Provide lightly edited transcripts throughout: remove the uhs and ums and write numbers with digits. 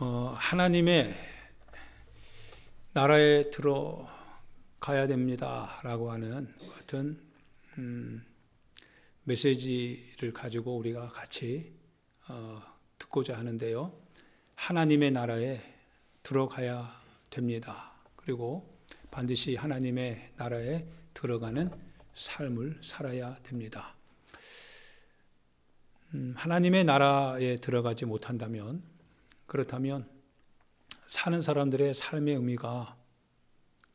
하나님의 나라에 들어가야 됩니다 라고 하는 같은 메시지를 가지고 우리가 같이 듣고자 하는데요. 하나님의 나라에 들어가야 됩니다. 그리고 반드시 하나님의 나라에 들어가는 삶을 살아야 됩니다. 하나님의 나라에 들어가지 못한다면, 그렇다면 사는 사람들의 삶의 의미가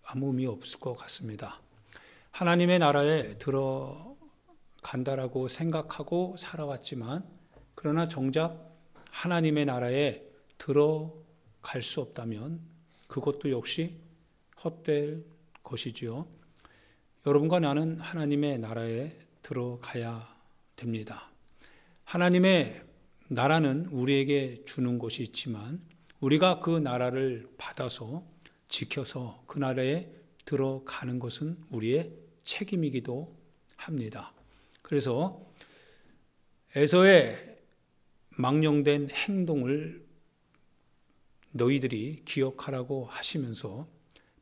아무 의미 없을 것 같습니다. 하나님의 나라에 들어간다라고 생각하고 살아왔지만, 그러나 정작 하나님의 나라에 들어갈 수 없다면 그것도 역시 헛될 것이지요. 여러분과 나는 하나님의 나라에 들어가야 됩니다. 하나님의 나라는 우리에게 주는 것이 있지만 우리가 그 나라를 받아서 지켜서 그 나라에 들어가는 것은 우리의 책임이기도 합니다. 그래서 에서의 망령된 행동을 너희들이 기억하라고 하시면서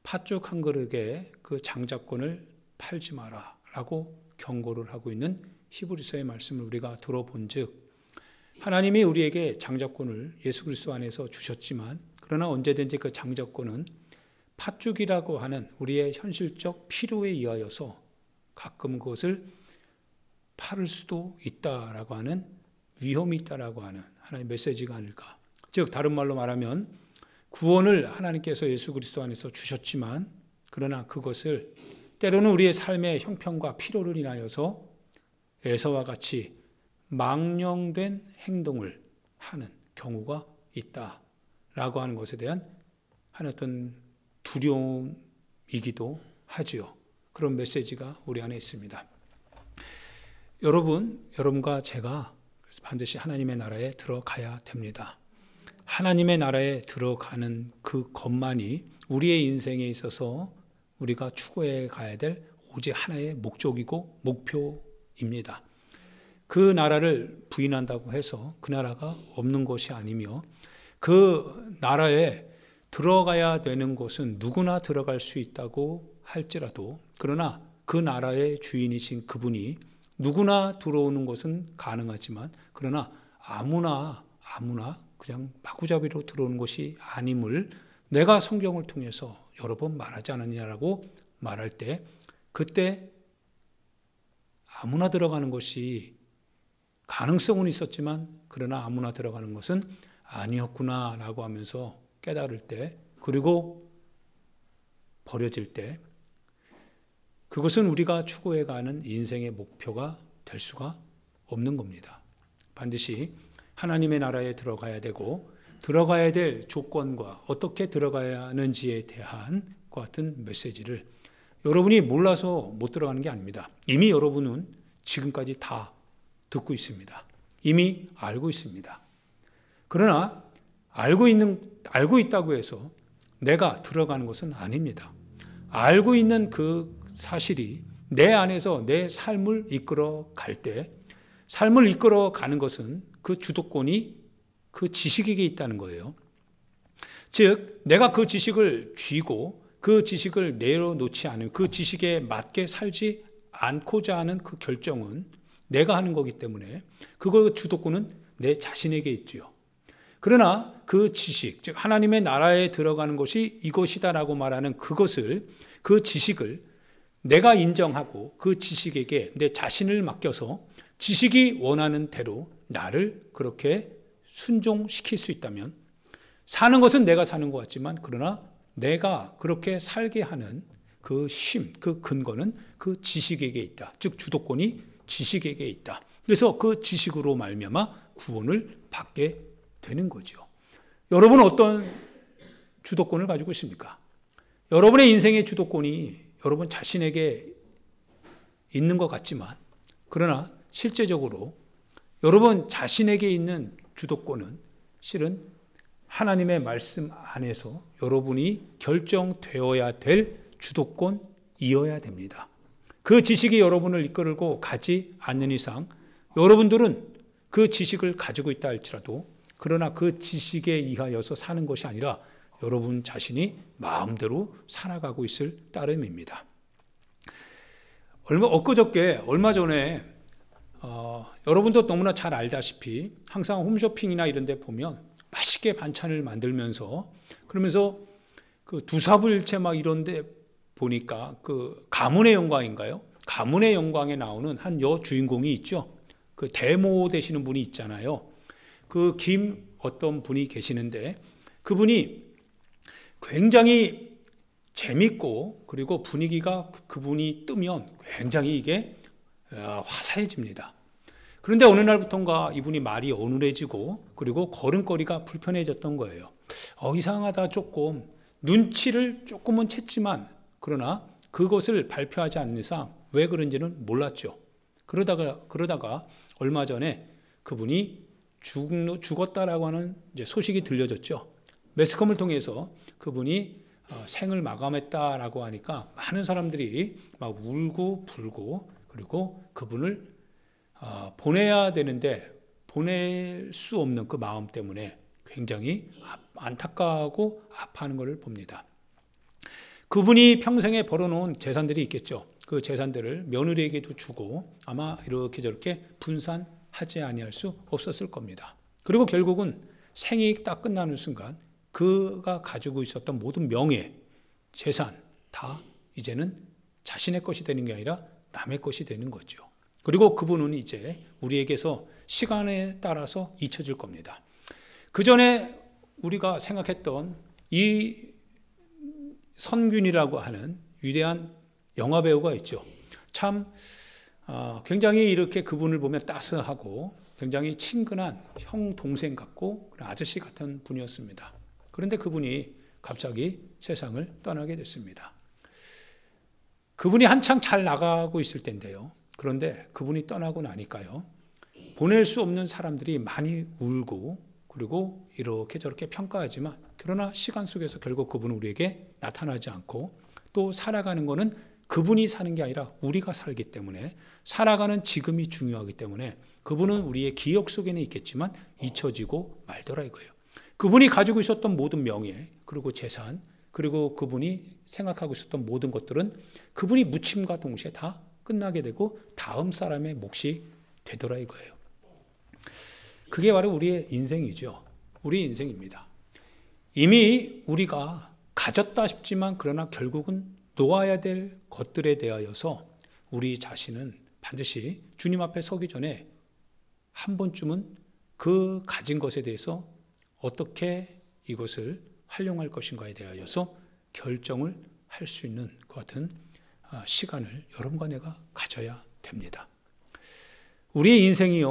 팥죽 한 그릇에 그 장자권을 팔지 마라 라고 경고를 하고 있는 히브리서의 말씀을 우리가 들어본즉, 하나님이 우리에게 장자권을 예수 그리스도 안에서 주셨지만, 그러나 언제든지 그 장자권은 팥죽이라고 하는 우리의 현실적 필요에 의하여서 가끔 그것을 팔을 수도 있다라고 하는 위험이 있다라고 하는 하나님의 메시지가 아닐까. 즉 다른 말로 말하면 구원을 하나님께서 예수 그리스도 안에서 주셨지만, 그러나 그것을 때로는 우리의 삶의 형편과 필요를 인하여서 에서와 같이 망령된 행동을 하는 경우가 있다라고 하는 것에 대한 한 어떤 두려움이기도 하지요. 그런 메시지가 우리 안에 있습니다. 여러분과 제가 반드시 하나님의 나라에 들어가야 됩니다. 하나님의 나라에 들어가는 그 것만이 우리의 인생에 있어서 우리가 추구해 가야 될 오직 하나의 목적이고 목표입니다. 그 나라를 부인한다고 해서 그 나라가 없는 것이 아니며, 그 나라에 들어가야 되는 곳은 누구나 들어갈 수 있다고 할지라도, 그러나 그 나라의 주인이신 그분이 누구나 들어오는 것은 가능하지만, 그러나 아무나 그냥 마구잡이로 들어오는 것이 아님을 내가 성경을 통해서 여러 번 말하지 않았냐라고 말할 때, 그때 아무나 들어가는 것이 가능성은 있었지만 그러나 아무나 들어가는 것은 아니었구나라고 하면서 깨달을 때, 그리고 버려질 때, 그것은 우리가 추구해가는 인생의 목표가 될 수가 없는 겁니다. 반드시 하나님의 나라에 들어가야 되고, 들어가야 될 조건과 어떻게 들어가야 하는지에 대한 것 같은 메시지를 여러분이 몰라서 못 들어가는 게 아닙니다. 이미 여러분은 지금까지 다 듣고 있습니다. 이미 알고 있습니다. 그러나 알고 있다고 해서 내가 들어가는 것은 아닙니다. 알고 있는 그 사실이 내 안에서 내 삶을 이끌어 갈 때, 삶을 이끌어 가는 것은 그 주도권이 그 지식에게 있다는 거예요. 즉 내가 그 지식을 쥐고 그 지식을 내려놓지 않은, 그 지식에 맞게 살지 않고자 하는 그 결정은 내가 하는 거기 때문에 그거 주도권은 내 자신에게 있지요. 그러나 그 지식, 즉 하나님의 나라에 들어가는 것이 이것이다라고 말하는 그것을, 그 지식을 내가 인정하고 그 지식에게 내 자신을 맡겨서 지식이 원하는 대로 나를 그렇게 순종시킬 수 있다면, 사는 것은 내가 사는 것 같지만 그러나 내가 그렇게 살게 하는 그 힘, 그 근거는 그 지식에게 있다. 즉 주도권이 지식에게 있다. 그래서 그 지식으로 말미암아 구원을 받게 되는 거죠. 여러분은 어떤 주도권을 가지고 있습니까? 여러분의 인생의 주도권이 여러분 자신에게 있는 것 같지만, 그러나 실제적으로 여러분 자신에게 있는 주도권은 실은 하나님의 말씀 안에서 여러분이 결정되어야 될 주도권이어야 됩니다. 그 지식이 여러분을 이끌고 가지 않는 이상 여러분들은 그 지식을 가지고 있다 할지라도 그러나 그 지식에 의하여서 사는 것이 아니라 여러분 자신이 마음대로 살아가고 있을 따름입니다. 엊그저께 얼마 전에 여러분도 너무나 잘 알다시피 항상 홈쇼핑이나 이런 데 보면 맛있게 반찬을 만들면서 그러면서 그 두사불체 막 이런 데 보니까 그 가문의 영광인가요? 가문의 영광에 나오는 한 여주인공이 있죠. 그 대모 되시는 분이 있잖아요. 그 김 어떤 분이 계시는데 그분이 굉장히 재밌고 그리고 분위기가 그분이 뜨면 굉장히 이게 화사해집니다. 그런데 어느 날부터인가 이분이 말이 어눌해지고 그리고 걸음걸이가 불편해졌던 거예요. 이상하다 조금 눈치를 조금은 챘지만 그러나 그것을 발표하지 않는 이상 왜 그런지는 몰랐죠. 그러다가 얼마 전에 그분이 죽었다라고 하는 이제 소식이 들려졌죠. 매스컴을 통해서 그분이 생을 마감했다라고 하니까 많은 사람들이 막 울고 불고 그리고 그분을 보내야 되는데 보낼 수 없는 그 마음 때문에 굉장히 안타까워하고 아파하는 것을 봅니다. 그분이 평생에 벌어놓은 재산들이 있겠죠. 그 재산들을 며느리에게도 주고 아마 이렇게 저렇게 분산하지 아니할 수 없었을 겁니다. 그리고 결국은 생이 딱 끝나는 순간 그가 가지고 있었던 모든 명예, 재산 다 이제는 자신의 것이 되는 게 아니라 남의 것이 되는 거죠. 그리고 그분은 이제 우리에게서 시간에 따라서 잊혀질 겁니다. 그 전에 우리가 생각했던 이 선균이라고 하는 위대한 영화배우가 있죠. 참 굉장히 이렇게 그분을 보면 따스하고 굉장히 친근한 형 동생 같고 아저씨 같은 분이었습니다. 그런데 그분이 갑자기 세상을 떠나게 됐습니다. 그분이 한창 잘 나가고 있을 때인데요. 그런데 그분이 떠나고 나니까요. 보낼 수 없는 사람들이 많이 울고 그리고 이렇게 저렇게 평가하지만 그러나 시간 속에서 결국 그분은 우리에게 나타나지 않고 또 살아가는 것은 그분이 사는 게 아니라 우리가 살기 때문에 살아가는 지금이 중요하기 때문에 그분은 우리의 기억 속에는 있겠지만 잊혀지고 말더라 이거예요. 그분이 가지고 있었던 모든 명예 그리고 재산 그리고 그분이 생각하고 있었던 모든 것들은 그분이 묻힘과 동시에 다 끝나게 되고 다음 사람의 몫이 되더라 이거예요. 그게 바로 우리의 인생이죠. 우리의 인생입니다. 이미 우리가 가졌다 싶지만 그러나 결국은 놓아야 될 것들에 대하여서 우리 자신은 반드시 주님 앞에 서기 전에 한 번쯤은 그 가진 것에 대해서 어떻게 이것을 활용할 것인가에 대하여서 결정을 할 수 있는 것 같은 시간을 여러분과 내가 가져야 됩니다. 우리의 인생이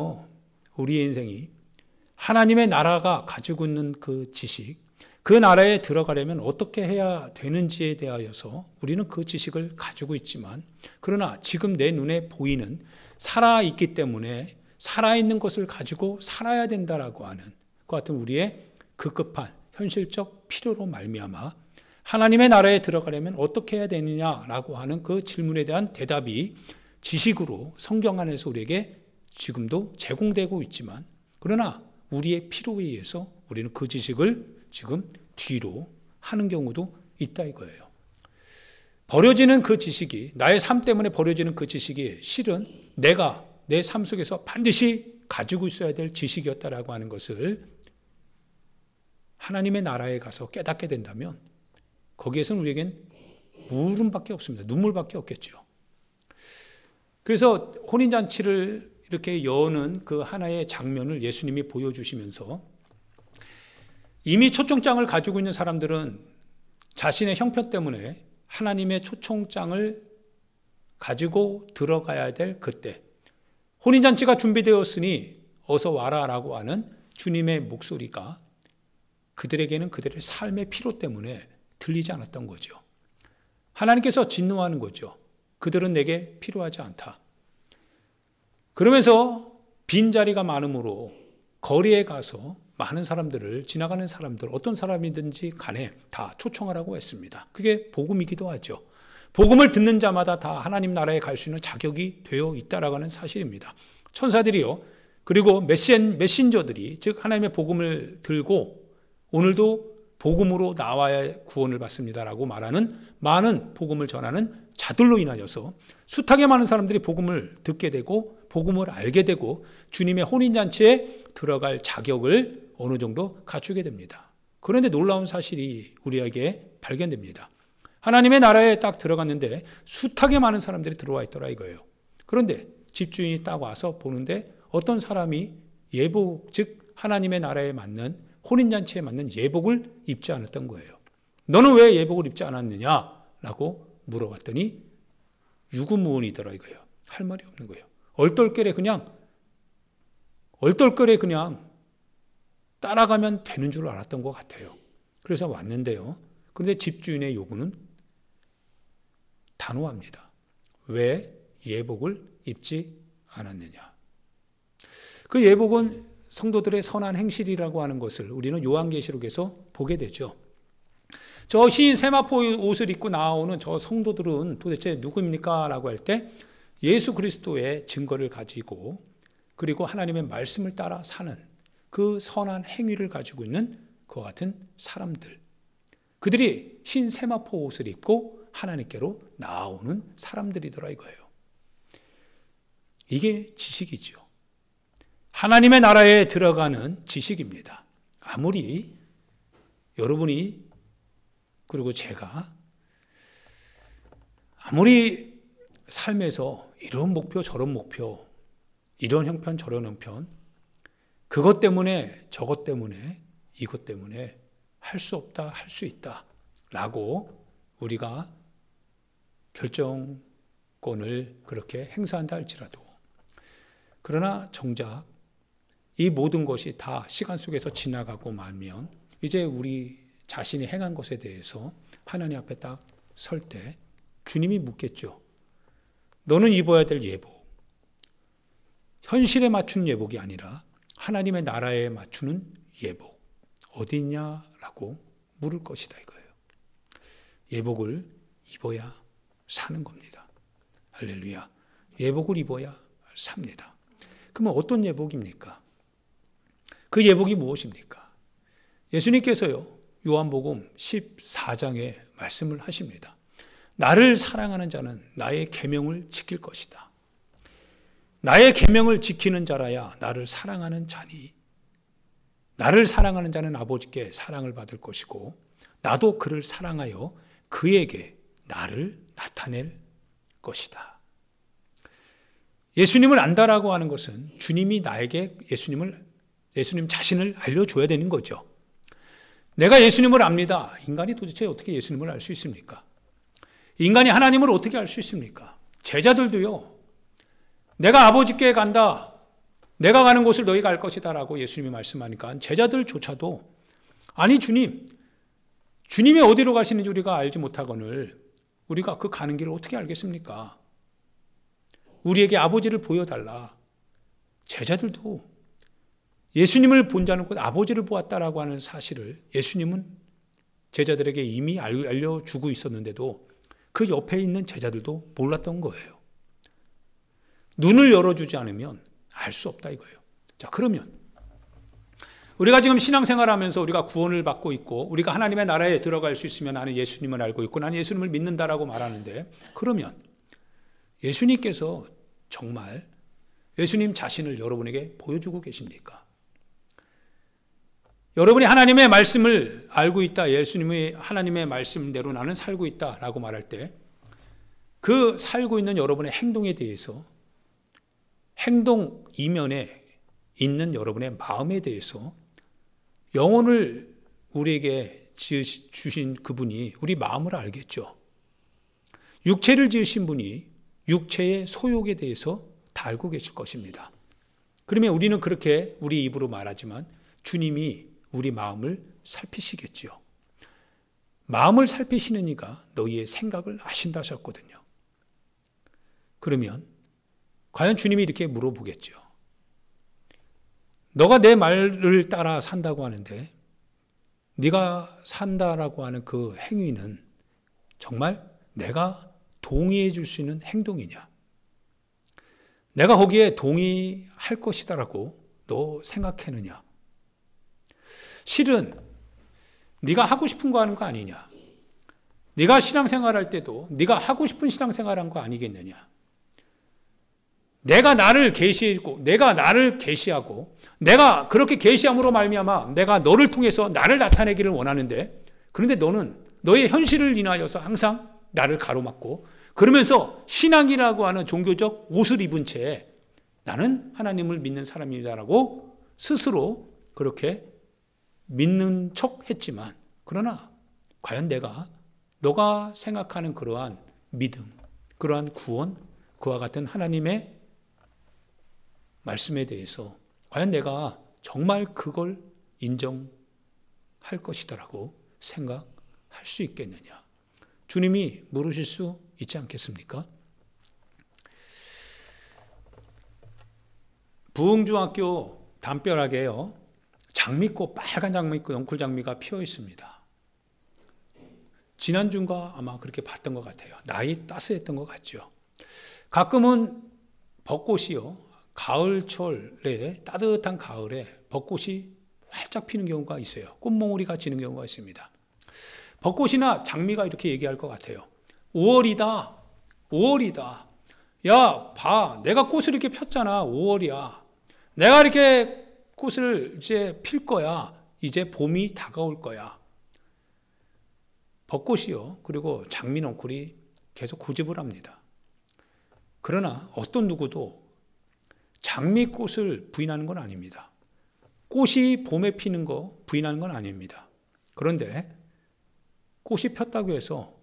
하나님의 나라가 가지고 있는 그 지식, 그 나라에 들어가려면 어떻게 해야 되는지에 대하여서 우리는 그 지식을 가지고 있지만 그러나 지금 내 눈에 보이는 살아있기 때문에 살아있는 것을 가지고 살아야 된다라고 하는 것 같은 우리의 급급한 현실적 필요로 말미암아 하나님의 나라에 들어가려면 어떻게 해야 되느냐라고 하는 그 질문에 대한 대답이 지식으로 성경 안에서 우리에게 지금도 제공되고 있지만 그러나 우리의 필요에 의해서 우리는 그 지식을 지금 뒤로 하는 경우도 있다 이거예요. 버려지는 그 지식이 나의 삶 때문에 버려지는 그 지식이 실은 내가 내 삶 속에서 반드시 가지고 있어야 될 지식이었다라고 하는 것을 하나님의 나라에 가서 깨닫게 된다면 거기에서는 우리에겐 울음밖에 없습니다. 눈물밖에 없겠죠. 그래서 혼인잔치를 이렇게 여는 그 하나의 장면을 예수님이 보여주시면서 이미 초청장을 가지고 있는 사람들은 자신의 형편 때문에 하나님의 초청장을 가지고 들어가야 될 그때 혼인잔치가 준비되었으니 어서 와라라고 하는 주님의 목소리가 그들에게는 그들의 삶의 필요 때문에 들리지 않았던 거죠. 하나님께서 진노하는 거죠. 그들은 내게 필요하지 않다. 그러면서 빈자리가 많으므로 거리에 가서 많은 사람들을 지나가는 사람들 어떤 사람이든지 간에 다 초청하라고 했습니다. 그게 복음이기도 하죠. 복음을 듣는 자마다 다 하나님 나라에 갈 수 있는 자격이 되어 있다라고 하는 사실입니다. 천사들이요 그리고 메신저들이, 즉 하나님의 복음을 들고 오늘도 복음으로 나와야 구원을 받습니다라고 말하는 많은 복음을 전하는 자들로 인하여서 숱하게 많은 사람들이 복음을 듣게 되고 복음을 알게 되고 주님의 혼인잔치에 들어갈 자격을 어느 정도 갖추게 됩니다. 그런데 놀라운 사실이 우리에게 발견됩니다. 하나님의 나라에 딱 들어갔는데 숱하게 많은 사람들이 들어와 있더라 이거예요. 그런데 집주인이 딱 와서 보는데 어떤 사람이 예복, 즉 하나님의 나라에 맞는 혼인잔치에 맞는 예복을 입지 않았던 거예요. 너는 왜 예복을 입지 않았느냐라고 물어봤더니 유구무원이더라 이거예요. 할 말이 없는 거예요. 얼떨결에 그냥 따라가면 되는 줄 알았던 것 같아요. 그래서 왔는데요. 그런데 집주인의 요구는 단호합니다. 왜 예복을 입지 않았느냐. 그 예복은 성도들의 선한 행실이라고 하는 것을 우리는 요한계시록에서 보게 되죠. 저 흰 세마포 옷을 입고 나오는 저 성도들은 도대체 누구입니까? 라고 할 때 예수 그리스도의 증거를 가지고 그리고 하나님의 말씀을 따라 사는 그 선한 행위를 가지고 있는 그와 같은 사람들. 그들이 흰 세마포 옷을 입고 하나님께로 나오는 사람들이더라 이거예요. 이게 지식이죠. 하나님의 나라에 들어가는 지식입니다. 아무리 여러분이 그리고 제가 아무리 삶에서 이런 목표 저런 목표 이런 형편 저런 형편 그것 때문에 저것 때문에 이것 때문에 할 수 없다 할 수 있다 라고 우리가 결정권을 그렇게 행사한다 할지라도 그러나 정작 이 모든 것이 다 시간 속에서 지나가고 말면 이제 우리 자신이 행한 것에 대해서 하나님 앞에 딱 설 때 주님이 묻겠죠. 너는 입어야 될 예복, 현실에 맞춘 예복이 아니라 하나님의 나라에 맞추는 예복 어디 있냐라고 물을 것이다 이거예요. 예복을 입어야 사는 겁니다. 할렐루야. 예복을 입어야 삽니다. 그러면 어떤 예복입니까? 그 예복이 무엇입니까? 예수님께서요, 요한복음 14장에 말씀을 하십니다. 나를 사랑하는 자는 나의 계명을 지킬 것이다. 나의 계명을 지키는 자라야 나를 사랑하는 자니 나를 사랑하는 자는 아버지께 사랑을 받을 것이고 나도 그를 사랑하여 그에게 나를 나타낼 것이다. 예수님을 안다라고 하는 것은 주님이 나에게 예수님 자신을 알려줘야 되는 거죠. 내가 예수님을 압니다. 인간이 도대체 어떻게 예수님을 알 수 있습니까? 인간이 하나님을 어떻게 알 수 있습니까? 제자들도요. 내가 아버지께 간다. 내가 가는 곳을 너희가 알 것이다 라고 예수님이 말씀하니까 제자들조차도 아니 주님이 어디로 가시는지 우리가 알지 못하거늘 우리가 그 가는 길을 어떻게 알겠습니까? 우리에게 아버지를 보여달라. 제자들도 예수님을 본 자는 곧 아버지를 보았다라고 하는 사실을 예수님은 제자들에게 이미 알려주고 있었는데도 그 옆에 있는 제자들도 몰랐던 거예요. 눈을 열어주지 않으면 알 수 없다 이거예요. 자, 그러면 우리가 지금 신앙생활하면서 우리가 구원을 받고 있고 우리가 하나님의 나라에 들어갈 수 있으면 나는 예수님을 알고 있고 나는 예수님을 믿는다라고 말하는데 그러면 예수님께서 정말 예수님 자신을 여러분에게 보여주고 계십니까? 여러분이 하나님의 말씀을 알고 있다. 예수님의 하나님의 말씀대로 나는 살고 있다라고 말할 때 그 살고 있는 여러분의 행동에 대해서 행동 이면에 있는 여러분의 마음에 대해서 영혼을 우리에게 주신 그분이 우리 마음을 알겠죠. 육체를 지으신 분이 육체의 소욕에 대해서 다 알고 계실 것입니다. 그러면 우리는 그렇게 우리 입으로 말하지만 주님이 우리 마음을 살피시겠지요. 마음을 살피시는 이가 너희의 생각을 아신다 하셨거든요. 그러면 과연 주님이 이렇게 물어보겠죠. 너가 내 말을 따라 산다고 하는데 네가 산다라고 하는 그 행위는 정말 내가 동의해 줄 수 있는 행동이냐? 내가 거기에 동의할 것이다라고 너 생각했느냐? 실은 네가 하고 싶은 거 하는 거 아니냐? 네가 신앙생활할 때도 네가 하고 싶은 신앙생활한 거 아니겠느냐? 내가 나를 계시하고 내가 나를 계시하고 내가 그렇게 계시함으로 말미암아 내가 너를 통해서 나를 나타내기를 원하는데, 그런데 너는 너의 현실을 인하여서 항상 나를 가로막고 그러면서 신앙이라고 하는 종교적 옷을 입은 채 나는 하나님을 믿는 사람이다라고 스스로 그렇게 믿는 척 했지만, 그러나 과연 너가 생각하는 그러한 믿음, 그러한 구원, 그와 같은 하나님의 말씀에 대해서 과연 내가 정말 그걸 인정할 것이다라고 생각할 수 있겠느냐? 주님이 물으실 수 있지 않겠습니까? 부흥중학교 담벼락에요, 장미꽃, 빨간 장미꽃, 넝쿨 장미가 피어 있습니다. 지난주인가 아마 그렇게 봤던 것 같아요. 날이 따스했던 것 같죠. 가끔은 벚꽃이요, 가을철에, 따뜻한 가을에 벚꽃이 활짝 피는 경우가 있어요. 꽃몽우리가 지는 경우가 있습니다. 벚꽃이나 장미가 이렇게 얘기할 것 같아요. 5월이다. 5월이다. 야, 봐. 내가 꽃을 이렇게 폈잖아. 5월이야. 내가 이렇게 꽃을 이제 필 거야. 이제 봄이 다가올 거야. 벚꽃이요, 그리고 장미 넝쿨이 계속 고집을 합니다. 그러나 어떤 누구도 장미꽃을 부인하는 건 아닙니다. 꽃이 봄에 피는 거 부인하는 건 아닙니다. 그런데 꽃이 폈다고 해서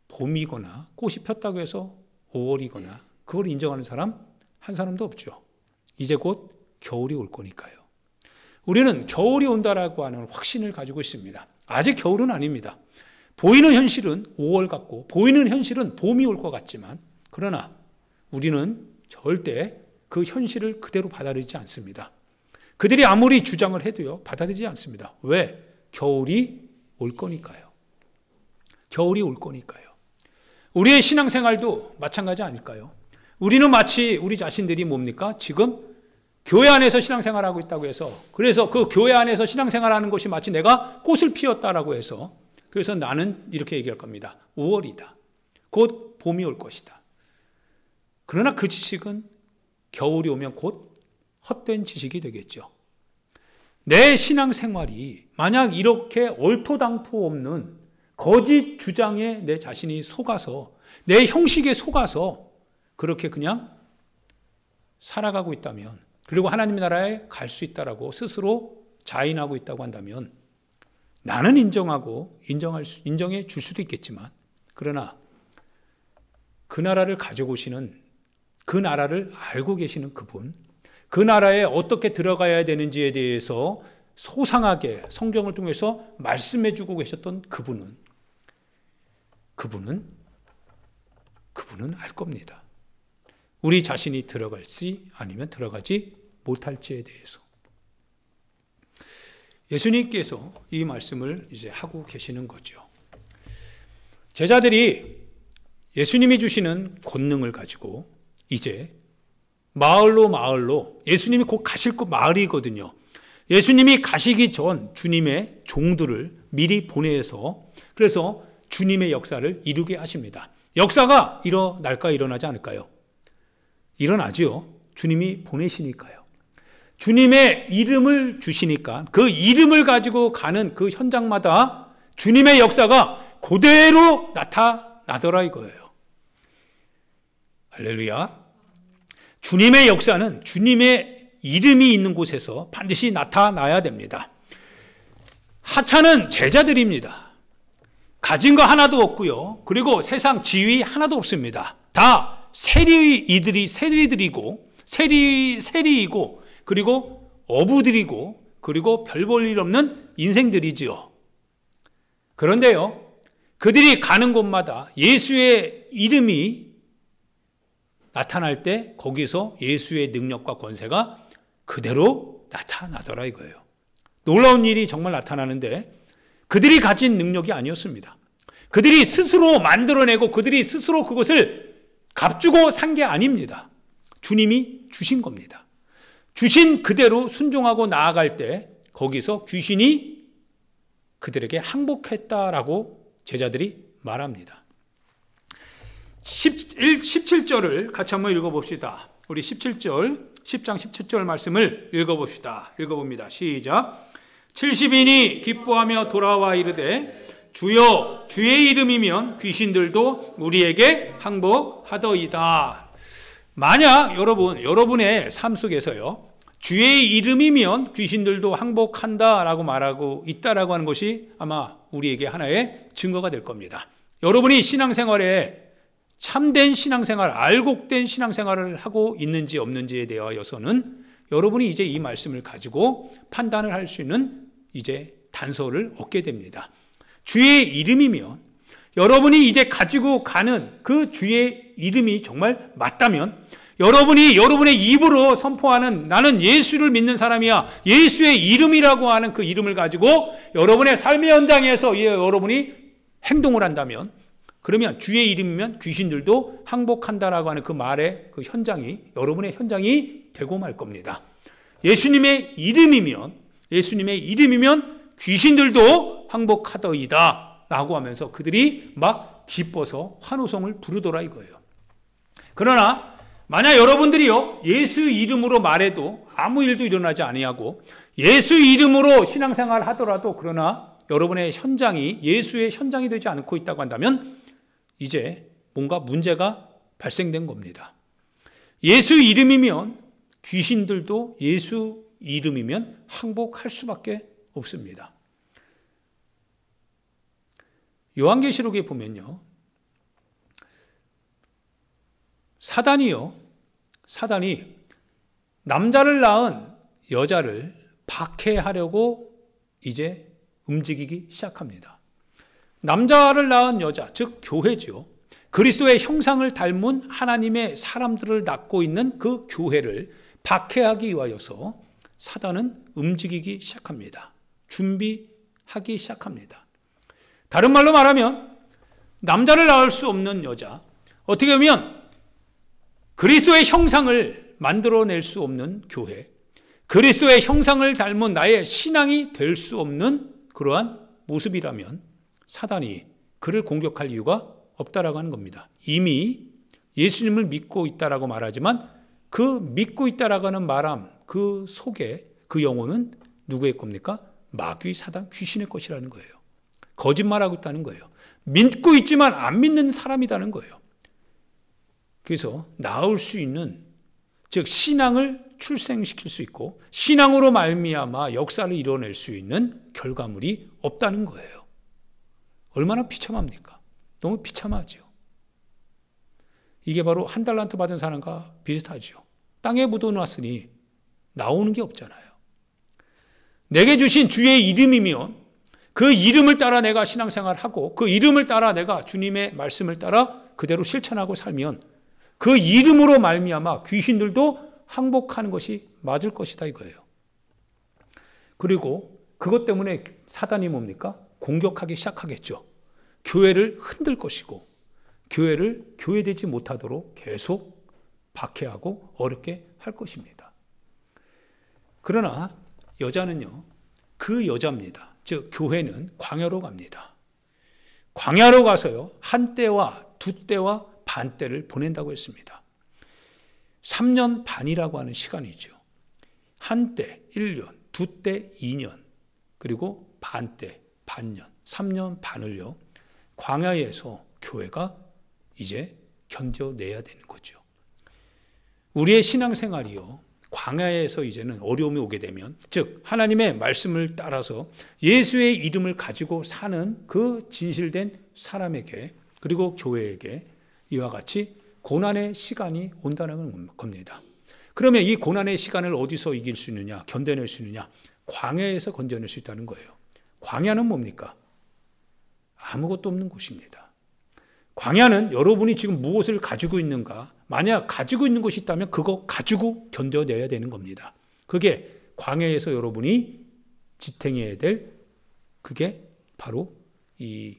봄이거나 꽃이 폈다고 해서 5월이거나 그걸 인정하는 사람 한 사람도 없죠. 이제 곧 겨울이 올 거니까요. 우리는 겨울이 온다라고 하는 확신을 가지고 있습니다. 아직 겨울은 아닙니다. 보이는 현실은 5월 같고 보이는 현실은 봄이 올 것 같지만, 그러나 우리는 절대 그 현실을 그대로 받아들이지 않습니다. 그들이 아무리 주장을 해도요, 받아들이지 않습니다. 왜? 겨울이 올 거니까요. 겨울이 올 거니까요. 우리의 신앙생활도 마찬가지 아닐까요? 우리는 마치 우리 자신들이 뭡니까? 지금 교회 안에서 신앙생활하고 있다고 해서, 그래서 그 교회 안에서 신앙생활하는 것이 마치 내가 꽃을 피웠다라고 해서, 그래서 나는 이렇게 얘기할 겁니다. 5월이다. 곧 봄이 올 것이다. 그러나 그 지식은 겨울이 오면 곧 헛된 지식이 되겠죠. 내 신앙생활이 만약 이렇게 얼토당토 없는 거짓 주장에 내 자신이 속아서, 내 형식에 속아서 그렇게 그냥 살아가고 있다면, 그리고 하나님의 나라에 갈 수 있다라고 스스로 자인하고 있다고 한다면, 나는 인정해 줄 수도 있겠지만, 그러나 그 나라를 가지고 오시는, 그 나라를 알고 계시는 그분, 그 나라에 어떻게 들어가야 되는지에 대해서 소상하게 성경을 통해서 말씀해 주고 계셨던 그분은 알 겁니다. 우리 자신이 들어갈지 아니면 들어가지 못할지에 대해서. 예수님께서 이 말씀을 이제 하고 계시는 거죠. 제자들이 예수님이 주시는 권능을 가지고 이제 마을로 예수님이 곧 가실 곳 마을이거든요. 예수님이 가시기 전 주님의 종들을 미리 보내서, 그래서 주님의 역사를 이루게 하십니다. 역사가 일어날까 일어나지 않을까요? 일어나죠. 주님이 보내시니까요. 주님의 이름을 주시니까 그 이름을 가지고 가는 그 현장마다 주님의 역사가 그대로 나타나더라 이거예요. 할렐루야. 주님의 역사는 주님의 이름이 있는 곳에서 반드시 나타나야 됩니다. 하찮은 제자들입니다. 가진 거 하나도 없고요. 그리고 세상 지위 하나도 없습니다. 다 세리이고 그리고 어부들이고 그리고 별 볼 일 없는 인생들이지요. 그런데요, 그들이 가는 곳마다 예수의 이름이 나타날 때 거기서 예수의 능력과 권세가 그대로 나타나더라 이거예요. 놀라운 일이 정말 나타나는데 그들이 가진 능력이 아니었습니다. 그들이 스스로 만들어내고 그들이 스스로 그것을 값주고 산 게 아닙니다. 주님이 주신 겁니다. 주신 그대로 순종하고 나아갈 때 거기서 귀신이 그들에게 항복했다라고 제자들이 말합니다. 17절을 같이 한번 읽어봅시다. 우리 17절, 10장 17절 말씀을 읽어봅시다. 읽어봅니다. 시작. 70인이 기뻐하며 돌아와 이르되 주여 주의 이름이면 귀신들도 우리에게 항복하더이다. 만약 여러분의 삶 속에서요, 주의 이름이면 귀신들도 항복한다라고 말하고 있다라고 하는 것이 아마 우리에게 하나의 증거가 될 겁니다. 여러분이 신앙생활에 참된 신앙생활, 알곡된 신앙생활을 하고 있는지 없는지에 대하여서는 여러분이 이제 이 말씀을 가지고 판단을 할 수 있는 이제 단서를 얻게 됩니다. 주의 이름이면, 여러분이 이제 가지고 가는 그 주의 이름이 정말 맞다면, 여러분이 여러분의 입으로 선포하는 나는 예수를 믿는 사람이야, 예수의 이름이라고 하는 그 이름을 가지고 여러분의 삶의 현장에서 여러분이 행동을 한다면, 그러면 주의 이름이면 귀신들도 항복한다라고 하는 그 말의 그 현장이 여러분의 현장이 되고 말 겁니다. 예수님의 이름이면 귀신들도 항복하더이다 라고 하면서 그들이 막 기뻐서 환호성을 부르더라 이거예요. 그러나 만약 여러분들이요, 예수 이름으로 말해도 아무 일도 일어나지 아니하고 예수 이름으로 신앙생활 하더라도 그러나 여러분의 현장이 예수의 현장이 되지 않고 있다고 한다면 이제 뭔가 문제가 발생된 겁니다. 예수 이름이면 귀신들도 예수 이름이면 항복할 수밖에 없습니다. 요한계시록에 보면요, 사단이 남자를 낳은 여자를 박해하려고 이제 움직이기 시작합니다. 남자를 낳은 여자, 즉 교회죠. 그리스도의 형상을 닮은 하나님의 사람들을 낳고 있는 그 교회를 박해하기 위하여서 사단은 움직이기 시작합니다. 준비하기 시작합니다. 다른 말로 말하면 남자를 낳을 수 없는 여자, 어떻게 보면 그리스도의 형상을 만들어낼 수 없는 교회, 그리스도의 형상을 닮은 나의 신앙이 될 수 없는 그러한 모습이라면 사단이 그를 공격할 이유가 없다라고 하는 겁니다. 이미 예수님을 믿고 있다라고 말하지만 그 믿고 있다라고 하는 말함, 그 속에 그 영혼은 누구의 겁니까? 마귀, 사단, 귀신의 것이라는 거예요. 거짓말하고 있다는 거예요. 믿고 있지만 안 믿는 사람이라는 거예요. 그래서 나올 수 있는, 즉 신앙을 출생시킬 수 있고 신앙으로 말미암아 역사를 이뤄낼 수 있는 결과물이 없다는 거예요. 얼마나 비참합니까? 너무 비참하죠. 이게 바로 한 달란트 받은 사람과 비슷하죠. 땅에 묻어놨으니 나오는 게 없잖아요. 내게 주신 주의 이름이면 그 이름을 따라 내가 신앙생활하고 그 이름을 따라 내가 주님의 말씀을 따라 그대로 실천하고 살면 그 이름으로 말미암아 귀신들도 항복하는 것이 맞을 것이다 이거예요. 그리고 그것 때문에 사단이 뭡니까? 공격하기 시작하겠죠. 교회를 흔들 것이고 교회를 교회되지 못하도록 계속 박해하고 어렵게 할 것입니다. 그러나 여자는요, 그 여자입니다. 즉 교회는 광야로 갑니다. 광야로 가서요, 한 때와 두 때와 반 때를 보낸다고 했습니다. 3년 반이라고 하는 시간이죠. 한 때 1년, 두 때 2년, 그리고 반 때 반년, 3년 반을요, 광야에서 교회가 이제 견뎌내야 되는 거죠. 우리의 신앙생활이요, 광야에서 이제는 어려움이 오게 되면, 즉 하나님의 말씀을 따라서 예수의 이름을 가지고 사는 그 진실된 사람에게, 그리고 교회에게 이와 같이 고난의 시간이 온다는 겁니다. 그러면 이 고난의 시간을 어디서 이길 수 있느냐, 견뎌낼 수 있느냐? 광야에서 견뎌낼 수 있다는 거예요. 광야는 뭡니까? 아무것도 없는 곳입니다. 광야는 여러분이 지금 무엇을 가지고 있는가, 만약 가지고 있는 것이 있다면 그거 가지고 견뎌내야 되는 겁니다. 그게 광야에서 여러분이 지탱해야 될, 그게 바로 이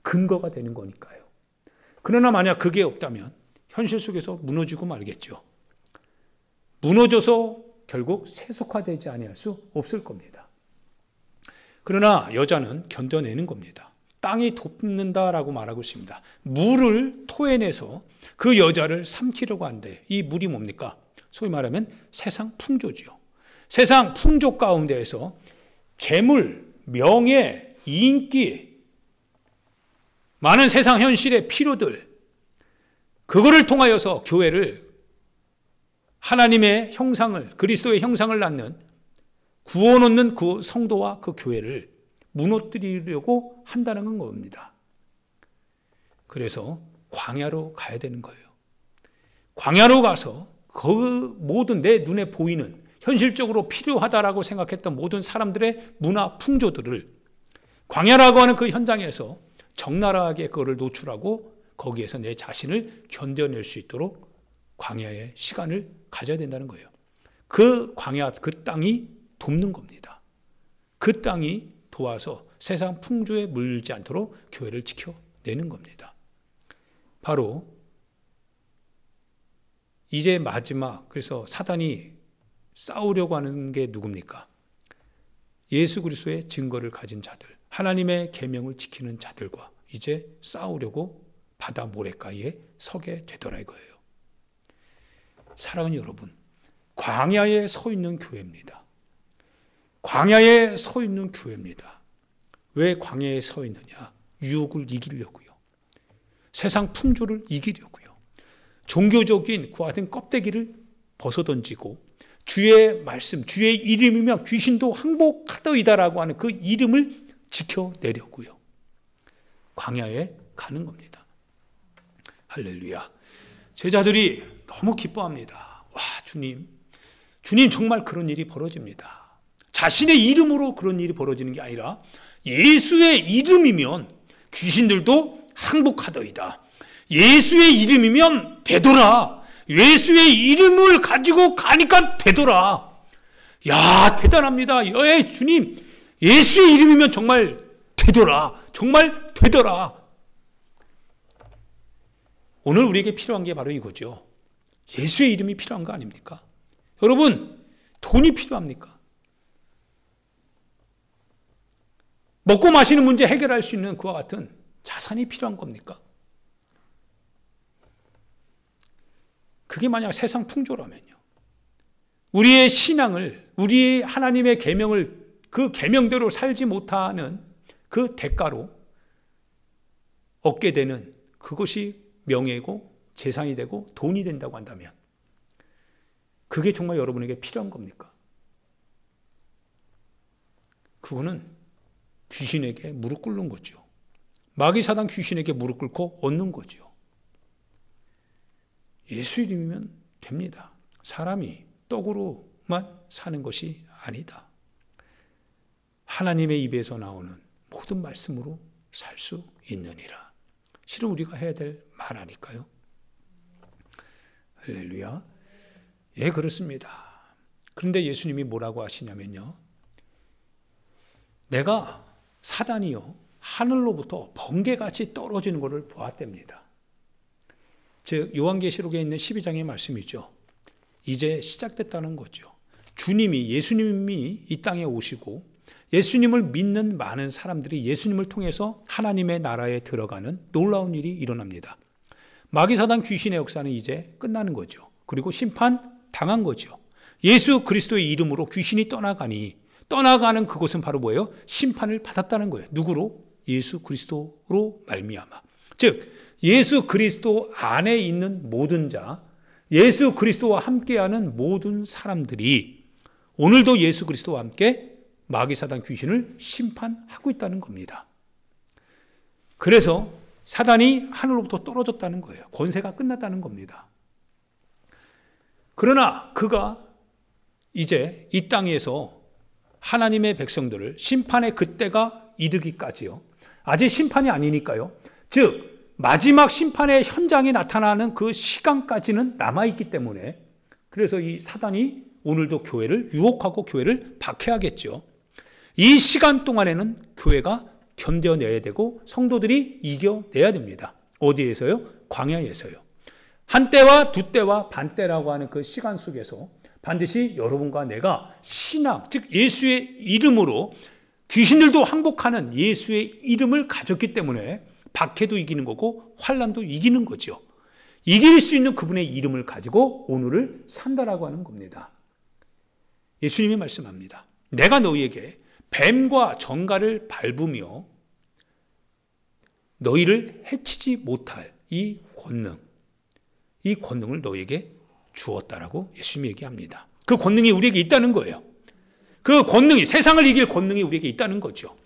근거가 되는 거니까요. 그러나 만약 그게 없다면 현실 속에서 무너지고 말겠죠. 무너져서 결국 세속화되지 아니할 수 없을 겁니다. 그러나 여자는 견뎌내는 겁니다. 땅이 돕는다라고 말하고 있습니다. 물을 토해내서 그 여자를 삼키려고 한대. 이 물이 뭡니까? 소위 말하면 세상 풍조지요. 세상 풍조 가운데에서 재물, 명예, 인기, 많은 세상 현실의 필요들, 그거를 통하여서 교회를 하나님의 형상을, 그리스도의 형상을 낳는 구원 얻는 그 성도와 그 교회를 무너뜨리려고 한다는 겁니다. 그래서 광야로 가야 되는 거예요. 광야로 가서 그 모든 내 눈에 보이는 현실적으로 필요하다라고 생각했던 모든 사람들의 문화 풍조들을 광야라고 하는 그 현장에서 적나라하게 그거를 노출하고 거기에서 내 자신을 견뎌낼 수 있도록 광야의 시간을 가져야 된다는 거예요. 그 광야, 그 땅이 돕는 겁니다. 그 땅이 도와서 세상 풍조에 물들지 않도록 교회를 지켜내는 겁니다. 바로 이제 마지막, 그래서 사단이 싸우려고 하는 게 누굽니까? 예수 그리스도의 증거를 가진 자들, 하나님의 계명을 지키는 자들과 이제 싸우려고 바다 모래가에 서게 되더라 이거예요. 사랑하는 여러분, 광야에 서 있는 교회입니다. 광야에 서 있는 교회입니다. 왜 광야에 서 있느냐? 유혹을 이기려고요. 세상 풍조를 이기려고요. 종교적인 그와 같은 껍데기를 벗어던지고 주의 말씀, 주의 이름이면 귀신도 항복하더이다라고 하는 그 이름을 지켜내려고요. 광야에 가는 겁니다. 할렐루야. 제자들이 너무 기뻐합니다. 와, 주님 정말 그런 일이 벌어집니다. 자신의 이름으로 그런 일이 벌어지는 게 아니라 예수의 이름이면 귀신들도 항복하더이다. 예수의 이름이면 되더라. 예수의 이름을 가지고 가니까 되더라. 야, 대단합니다. 예, 주님, 예수의 이름이면 정말 되더라. 정말 되더라. 오늘 우리에게 필요한 게 바로 이거죠. 예수의 이름이 필요한 거 아닙니까? 여러분, 돈이 필요합니까? 먹고 마시는 문제 해결할 수 있는 그와 같은 자산이 필요한 겁니까? 그게 만약 세상 풍조라면요. 우리의 신앙을, 우리의 하나님의 계명을 그 계명대로 살지 못하는 그 대가로 얻게 되는 그것이 명예고 재산이 되고 돈이 된다고 한다면 그게 정말 여러분에게 필요한 겁니까? 그거는 귀신에게 무릎 꿇는 거죠. 마귀사단 귀신에게 무릎 꿇고 얻는 거죠. 예수 이름이면 됩니다. 사람이 떡으로만 사는 것이 아니다. 하나님의 입에서 나오는 모든 말씀으로 살 수 있느니라. 실은 우리가 해야 될 말 아닐까요? 할렐루야. 예, 그렇습니다. 그런데 예수님이 뭐라고 하시냐면요. 내가 사단이요 하늘로부터 번개같이 떨어지는 것을 보았답니다. 즉 요한계시록에 있는 12장의 말씀이죠. 이제 시작됐다는 거죠. 예수님이 이 땅에 오시고 예수님을 믿는 많은 사람들이 예수님을 통해서 하나님의 나라에 들어가는 놀라운 일이 일어납니다. 마귀사단 귀신의 역사는 이제 끝나는 거죠. 그리고 심판 당한 거죠. 예수 그리스도의 이름으로 귀신이 떠나가는 그것은 바로 뭐예요? 심판을 받았다는 거예요. 누구로? 예수 그리스도로 말미암아. 즉 예수 그리스도 안에 있는 모든 자, 예수 그리스도와 함께하는 모든 사람들이 오늘도 예수 그리스도와 함께 마귀사단 귀신을 심판하고 있다는 겁니다. 그래서 사단이 하늘로부터 떨어졌다는 거예요. 권세가 끝났다는 겁니다. 그러나 그가 이제 이 땅에서 하나님의 백성들을 심판의 그때가 이르기까지요. 아직 심판이 아니니까요. 즉 마지막 심판의 현장에 나타나는 그 시간까지는 남아있기 때문에 그래서 이 사단이 오늘도 교회를 유혹하고 교회를 박해하겠죠. 이 시간 동안에는 교회가 견뎌내야 되고 성도들이 이겨내야 됩니다. 어디에서요? 광야에서요. 한 때와 두 때와 반 때라고 하는 그 시간 속에서 반드시 여러분과 내가 신앙, 즉 예수의 이름으로 귀신들도 항복하는 예수의 이름을 가졌기 때문에 박해도 이기는 거고 환난도 이기는 거죠. 이길 수 있는 그분의 이름을 가지고 오늘을 산다라고 하는 겁니다. 예수님이 말씀합니다. 내가 너희에게 뱀과 정갈을 밟으며 너희를 해치지 못할 이 권능을 너희에게 주었다라고 예수님이 얘기합니다. 그 권능이 우리에게 있다는 거예요. 그 권능이, 세상을 이길 권능이 우리에게 있다는 거죠.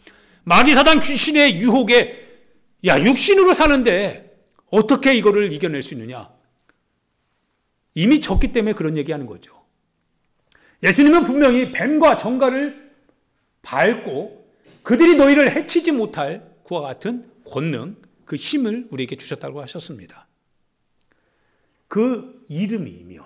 마귀 사단 귀신의 유혹에 육신으로 사는데 어떻게 이거를 이겨낼 수 있느냐? 이미 졌기 때문에 그런 얘기하는 거죠. 예수님은 분명히 뱀과 정갈을 밟고 그들이 너희를 해치지 못할 그와 같은 권능, 그 힘을 우리에게 주셨다고 하셨습니다. 그 이름이면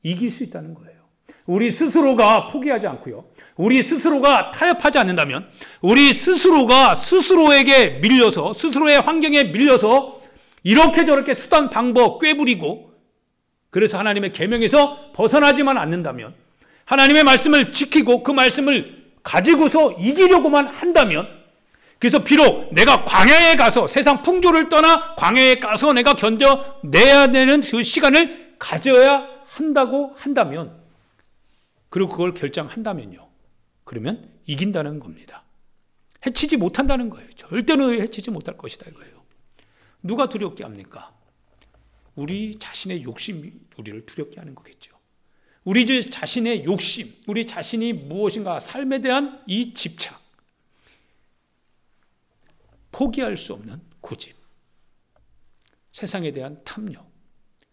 이길 수 있다는 거예요. 우리 스스로가 포기하지 않고요. 우리 스스로가 타협하지 않는다면, 우리 스스로가 스스로에게 밀려서, 스스로의 환경에 밀려서 이렇게 저렇게 수단 방법 꾀부리고, 그래서 하나님의 계명에서 벗어나지만 않는다면, 하나님의 말씀을 지키고 그 말씀을 가지고서 이기려고만 한다면, 그래서 비록 내가 광야에 가서 세상 풍조를 떠나 광야에 가서 내가 견뎌내야 되는 그 시간을 가져야 한다고 한다면, 그리고 그걸 결정한다면요, 그러면 이긴다는 겁니다. 해치지 못한다는 거예요. 절대로 해치지 못할 것이다 이거예요. 누가 두렵게 합니까? 우리 자신의 욕심이 우리를 두렵게 하는 거겠죠. 우리 자신의 욕심, 우리 자신이 무엇인가 삶에 대한 이 집착, 포기할 수 없는 고집, 세상에 대한 탐욕,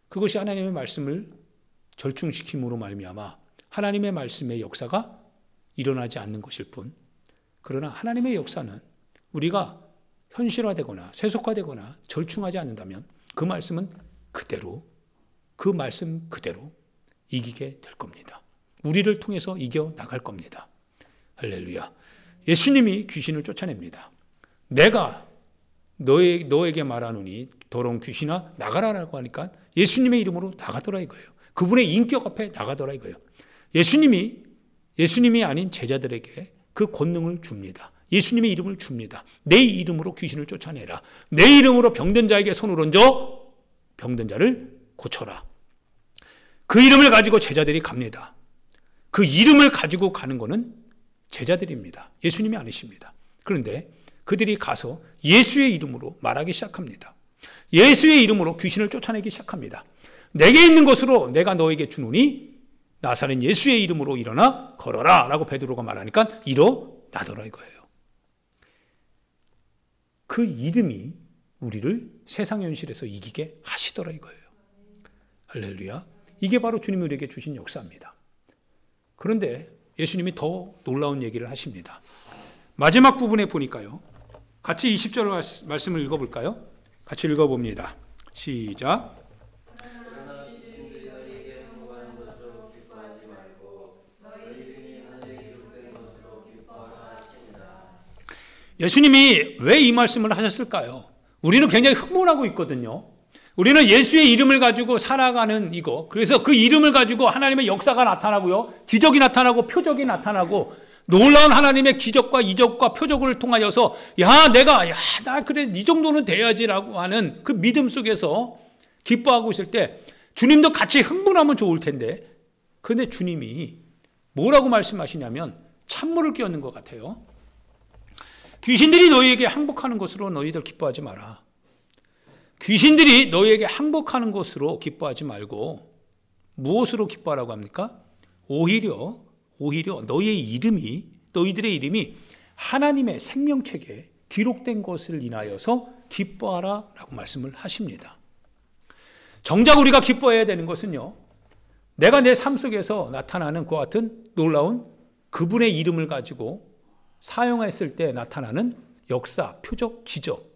그것이 하나님의 말씀을 절충시킴으로 말미암아 하나님의 말씀의 역사가 일어나지 않는 것일 뿐, 그러나 하나님의 역사는 우리가 현실화되거나 세속화되거나 절충하지 않는다면 그 말씀은 그대로, 그 말씀 그대로 이기게 될 겁니다. 우리를 통해서 이겨나갈 겁니다. 할렐루야. 예수님이 귀신을 쫓아냅니다. 내가 너에게 말하노니 더러운 귀신아 나가라라고 하니까 예수님의 이름으로 나가더라 이거예요. 그분의 인격 앞에 나가더라 이거예요. 예수님이 아닌 제자들에게 그 권능을 줍니다. 예수님의 이름을 줍니다. 내 이름으로 귀신을 쫓아내라. 내 이름으로 병든 자에게 손을 얹어 병든 자를 고쳐라. 그 이름을 가지고 제자들이 갑니다. 그 이름을 가지고 가는 것은 제자들입니다. 예수님이 아니십니다. 그런데 그들이 가서 예수의 이름으로 말하기 시작합니다. 예수의 이름으로 귀신을 쫓아내기 시작합니다. 내게 있는 것으로 내가 너에게 주노니 나사렛 예수의 이름으로 일어나 걸어라 라고 베드로가 말하니까 일어나더라 이거예요. 그 이름이 우리를 세상 현실에서 이기게 하시더라 이거예요. 할렐루야. 이게 바로 주님이 우리에게 주신 역사입니다. 그런데 예수님이 더 놀라운 얘기를 하십니다. 마지막 부분에 보니까요, 같이 20절 말씀을 읽어볼까요? 같이 읽어봅니다. 시작. 예수님이 왜 이 말씀을 하셨을까요? 우리는 굉장히 흥분하고 있거든요. 우리는 예수의 이름을 가지고 살아가는 이거, 그래서 그 이름을 가지고 하나님의 역사가 나타나고요, 기적이 나타나고 표적이 나타나고, 놀라운 하나님의 기적과 이적과 표적을 통하여서 나 그래 이 정도는 돼야지라고 하는 그 믿음 속에서 기뻐하고 있을 때 주님도 같이 흥분하면 좋을 텐데, 그런데 주님이 뭐라고 말씀하시냐면 찬물을 끼얹는 것 같아요. 귀신들이 너희에게 항복하는 것으로 너희들 기뻐하지 마라. 귀신들이 너희에게 항복하는 것으로 기뻐하지 말고 무엇으로 기뻐하라고 합니까? 오히려 너희들의 이름이 하나님의 생명책에 기록된 것을 인하여서 기뻐하라 라고 말씀을 하십니다. 정작 우리가 기뻐해야 되는 것은요, 내가 내 삶 속에서 나타나는 그와 같은 놀라운 그분의 이름을 가지고 사용했을 때 나타나는 역사, 표적, 기적,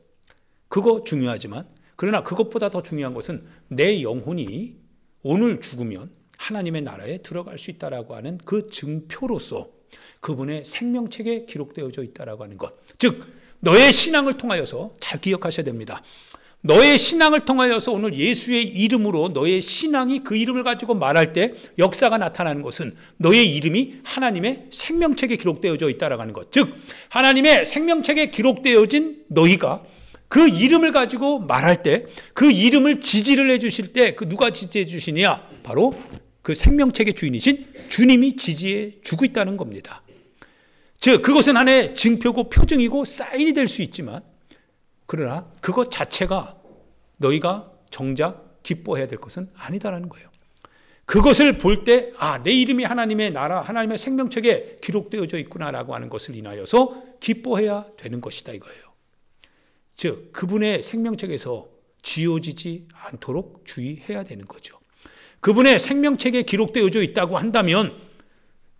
그거 중요하지만, 그러나 그것보다 더 중요한 것은 내 영혼이 오늘 죽으면 하나님의 나라에 들어갈 수 있다라고 하는 그 증표로서 그분의 생명책에 기록되어져 있다라고 하는 것. 즉 너의 신앙을 통하여서 잘 기억하셔야 됩니다. 너의 신앙을 통하여서 오늘 예수의 이름으로 너의 신앙이 그 이름을 가지고 말할 때 역사가 나타나는 것은 너의 이름이 하나님의 생명책에 기록되어져 있다라고 하는 것. 즉 하나님의 생명책에 기록되어진 너희가 그 이름을 가지고 말할 때 그 이름을 지지를 해 주실 때 그 누가 지지해 주시냐? 바로 그 생명책의 주인이신 주님이 지지해 주고 있다는 겁니다. 즉 그것은 하나의 증표고 표징이고 사인이 될 수 있지만 그러나 그것 자체가 너희가 정작 기뻐해야 될 것은 아니다라는 거예요. 그것을 볼 때 내 이름이 하나님의 나라, 하나님의 생명책에 기록되어져 있구나라고 하는 것을 인하여서 기뻐해야 되는 것이다 이거예요. 즉 그분의 생명책에서 지워지지 않도록 주의해야 되는 거죠. 그분의 생명책에 기록되어져 있다고 한다면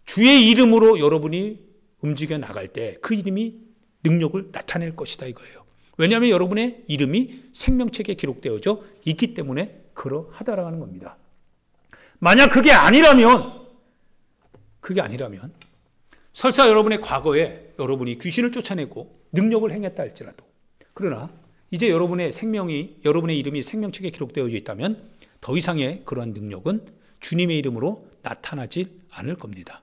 주의 이름으로 여러분이 움직여 나갈 때 그 이름이 능력을 나타낼 것이다 이거예요. 왜냐하면 여러분의 이름이 생명책에 기록되어져 있기 때문에 그러하다라는 겁니다. 만약 그게 아니라면 설사 여러분의 과거에 여러분이 귀신을 쫓아내고 능력을 행했다 할지라도 그러나 이제 여러분의 이름이 생명책에 기록되어져 있다면 더 이상의 그러한 능력은 주님의 이름으로 나타나지 않을 겁니다.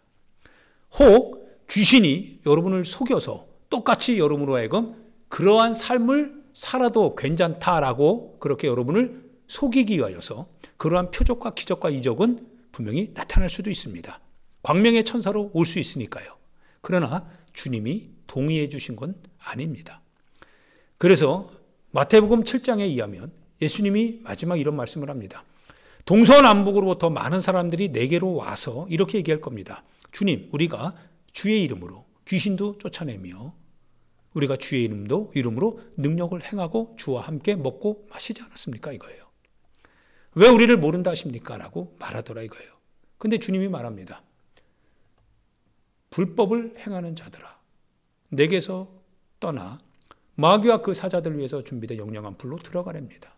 혹 귀신이 여러분을 속여서 똑같이 여러분으로 하여금 그러한 삶을 살아도 괜찮다라고 그렇게 여러분을 속이기 위하여서 그러한 표적과 기적과 이적은 분명히 나타날 수도 있습니다. 광명의 천사로 올 수 있으니까요. 그러나 주님이 동의해 주신 건 아닙니다. 그래서 마태복음 7장에 의하면 예수님이 마지막 이런 말씀을 합니다. 동서남북으로부터 많은 사람들이 내게로 와서 이렇게 얘기할 겁니다. 주님, 우리가 주의 이름으로 귀신도 쫓아내며 우리가 주의 이름으로 능력을 행하고 주와 함께 먹고 마시지 않았습니까? 이거예요. 왜 우리를 모른다 하십니까? 라고 말하더라 이거예요. 근데 주님이 말합니다. 불법을 행하는 자들아, 내게서 떠나 마귀와 그 사자들을 위해서 준비된 영영한 불로 들어가랍니다.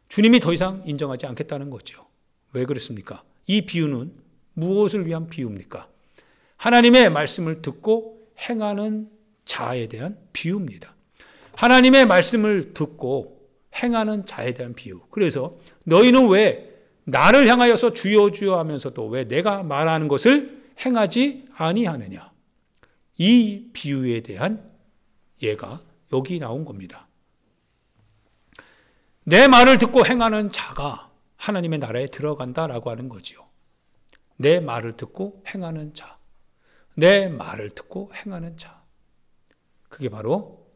주님이 더 이상 인정하지 않겠다는 거죠. 왜 그렇습니까? 이 비유는 무엇을 위한 비유입니까? 하나님의 말씀을 듣고 행하는 자에 대한 비유입니다. 하나님의 말씀을 듣고 행하는 자에 대한 비유. 그래서 너희는 왜 나를 향하여서 주여 주여 하면서도 왜 내가 말하는 것을 행하지 아니하느냐. 이 비유에 대한 예가 여기 나온 겁니다. 내 말을 듣고 행하는 자가 하나님의 나라에 들어간다라고 하는 거지요. 내 말을 듣고 행하는 자. 내 말을 듣고 행하는 자. 그게 바로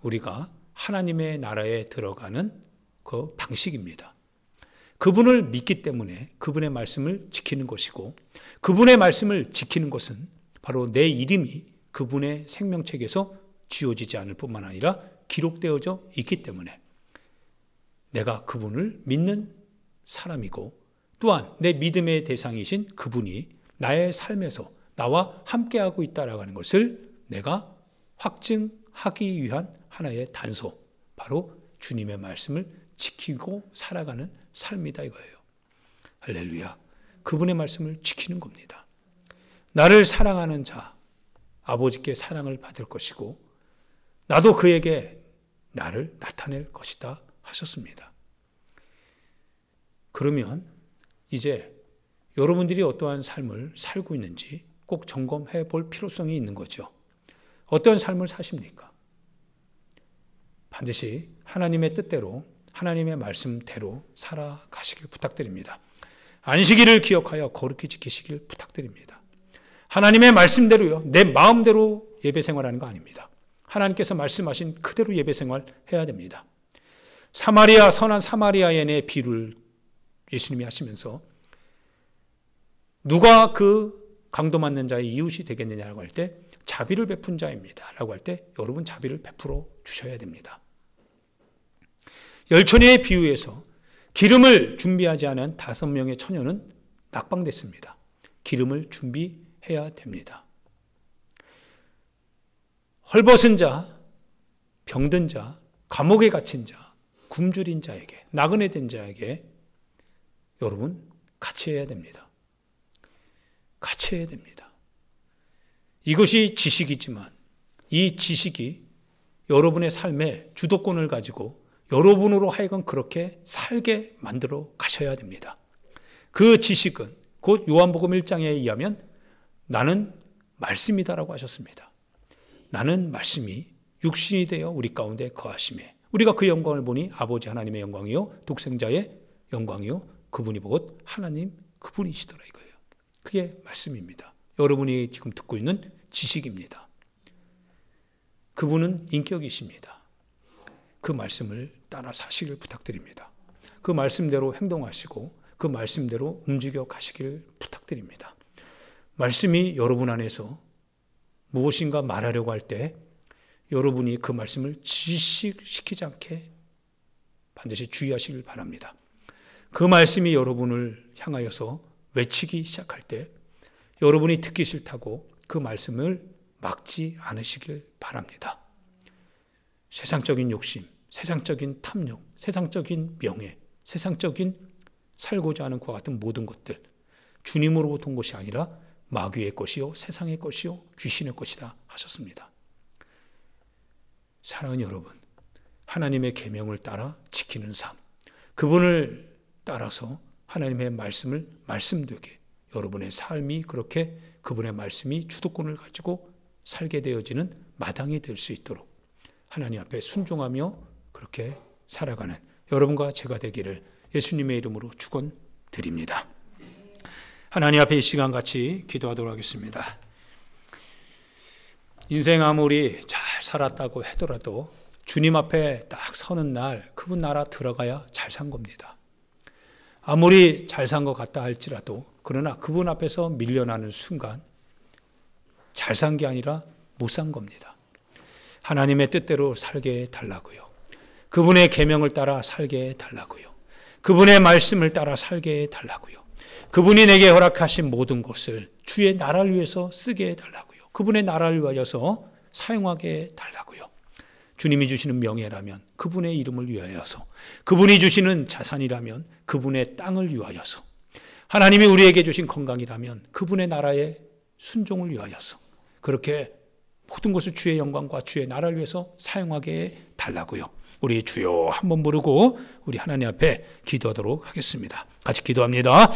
우리가 하나님의 나라에 들어가는 그 방식입니다. 그분을 믿기 때문에 그분의 말씀을 지키는 것이고 그분의 말씀을 지키는 것은 바로 내 이름이 그분의 생명책에서 지워지지 않을 뿐만 아니라 기록되어져 있기 때문에 내가 그분을 믿는 사람이고 또한 내 믿음의 대상이신 그분이 나의 삶에서 나와 함께하고 있다라고 하는 것을 내가 확증하기 위한 하나의 단서, 바로 주님의 말씀을 지키고 살아가는 삶이다 이거예요. 할렐루야. 그분의 말씀을 지키는 겁니다. 나를 사랑하는 자, 아버지께 사랑을 받을 것이고 나도 그에게 나를 나타낼 것이다 하셨습니다. 그러면 이제 여러분들이 어떠한 삶을 살고 있는지 꼭 점검해 볼 필요성이 있는 거죠. 어떤 삶을 사십니까? 반드시 하나님의 뜻대로 하나님의 말씀대로 살아가시길 부탁드립니다. 안식일을 기억하여 거룩히 지키시길 부탁드립니다. 하나님의 말씀대로요. 내 마음대로 예배 생활하는 거 아닙니다. 하나님께서 말씀하신 그대로 예배 생활해야 됩니다. 선한 사마리아인의 비유를 예수님이 하시면서 누가 그 강도 맞는 자의 이웃이 되겠느냐라고 할 때 자비를 베푼 자입니다. 라고 할 때 여러분 자비를 베풀어 주셔야 됩니다. 열처녀의 비유에서 기름을 준비하지 않은 5명의 처녀는 낙방됐습니다. 기름을 준비해야 됩니다. 헐벗은 자, 병든 자, 감옥에 갇힌 자, 굶주린 자에게, 나그네 된 자에게 여러분 같이 해야 됩니다. 같이 해야 됩니다. 이것이 지식이지만 이 지식이 여러분의 삶의 주도권을 가지고 여러분으로 하여금 그렇게 살게 만들어 가셔야 됩니다. 그 지식은 곧 요한복음 1장에 의하면 나는 말씀이다라고 하셨습니다. 나는 말씀이 육신이 되어 우리 가운데 거하심에 우리가 그 영광을 보니 아버지 하나님의 영광이요 독생자의 영광이요 그분이 곧 하나님 그분이시더라 이거예요. 그게 말씀입니다. 여러분이 지금 듣고 있는 지식입니다. 그분은 인격이십니다. 그 말씀을 따라 사시길 부탁드립니다. 그 말씀대로 행동하시고 그 말씀대로 움직여 가시길 부탁드립니다. 말씀이 여러분 안에서 무엇인가 말하려고 할 때 여러분이 그 말씀을 질식시키지 않게 반드시 주의하시길 바랍니다. 그 말씀이 여러분을 향하여서 외치기 시작할 때 여러분이 듣기 싫다고 그 말씀을 막지 않으시길 바랍니다. 세상적인 욕심, 세상적인 탐욕, 세상적인 명예, 세상적인 살고자 하는 것과 같은 모든 것들 주님으로부터 온 것이 아니라 마귀의 것이요 세상의 것이요 귀신의 것이다 하셨습니다. 사랑하는 여러분, 하나님의 계명을 따라 지키는 삶, 그분을 따라서 하나님의 말씀을 말씀되게 여러분의 삶이 그렇게 그분의 말씀이 주도권을 가지고 살게 되어지는 마당이 될 수 있도록 하나님 앞에 순종하며 그렇게 살아가는 여러분과 제가 되기를 예수님의 이름으로 축원드립니다. 하나님 앞에 이 시간 같이 기도하도록 하겠습니다. 인생 아무리 잘 살았다고 하더라도 주님 앞에 딱 서는 날 그분 나라 들어가야 잘 산 겁니다. 아무리 잘 산 것 같다 할지라도 그러나 그분 앞에서 밀려나는 순간 잘 산 게 아니라 못 산 겁니다. 하나님의 뜻대로 살게 해달라고요. 그분의 계명을 따라 살게 해달라고요. 그분의 말씀을 따라 살게 해달라고요. 그분이 내게 허락하신 모든 것을 주의 나라를 위해서 쓰게 해달라고요. 그분의 나라를 위하여서 사용하게 해달라고요. 주님이 주시는 명예라면 그분의 이름을 위하여서, 그분이 주시는 자산이라면 그분의 땅을 위하여서, 하나님이 우리에게 주신 건강이라면 그분의 나라의 순종을 위하여서 그렇게 모든 것을 주의 영광과 주의 나라를 위해서 사용하게 해달라고요. 우리 주여 한번 부르고 우리 하나님 앞에 기도하도록 하겠습니다. 같이 기도합니다.